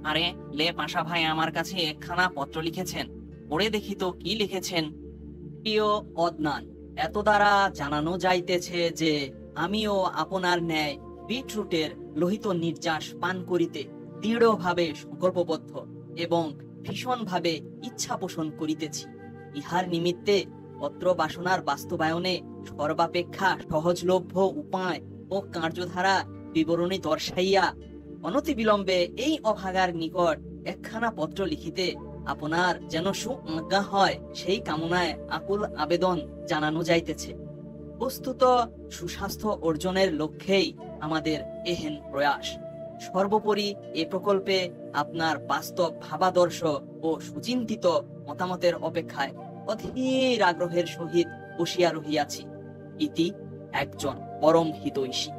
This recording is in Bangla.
আরে, লে পাশা ভাই আমার কাছে একখানা পত্র লিখেছেন। পড়ে দেখি তো কি লিখেছেন। প্রিয় অদনান, এত দ্বারা জানানো যাইতেছে যে আমিও আপনার ন্যায় বিটরুটের লোহিত নির্যাস পান করিতে দৃঢ়ভাবে সংকল্পবদ্ধ এবং ভীষণভাবে ইচ্ছা পোষণ করিতেছি। ইহার নিমিত্তে পত্র বাসনার বাস্তবায়নে সর্বাপেক্ষা সহজলভ্য উপায় ও কার্যধারা বিবরণী দর্শাইয়া অনতিবিলম্বে এই অভাগার নিকট একখানা পত্র লিখিতে আপনার যেন সুআজ্ঞা হয়, সেই কামনায় আকুল আবেদন জানানো যাইতেছে। বস্তুত সুস্বাস্থ্য অর্জনের লক্ষ্যেই আমাদের এহেন প্রয়াস। সর্বোপরি এ প্রকল্পে আপনার বাস্তব ভাবাদর্শ ও সুচিন্তিত মতামতের অপেক্ষায় অধীর আগ্রহের সহিত বসিয়া রহিয়াছি। ইতি একজন পরম হিতৈষী।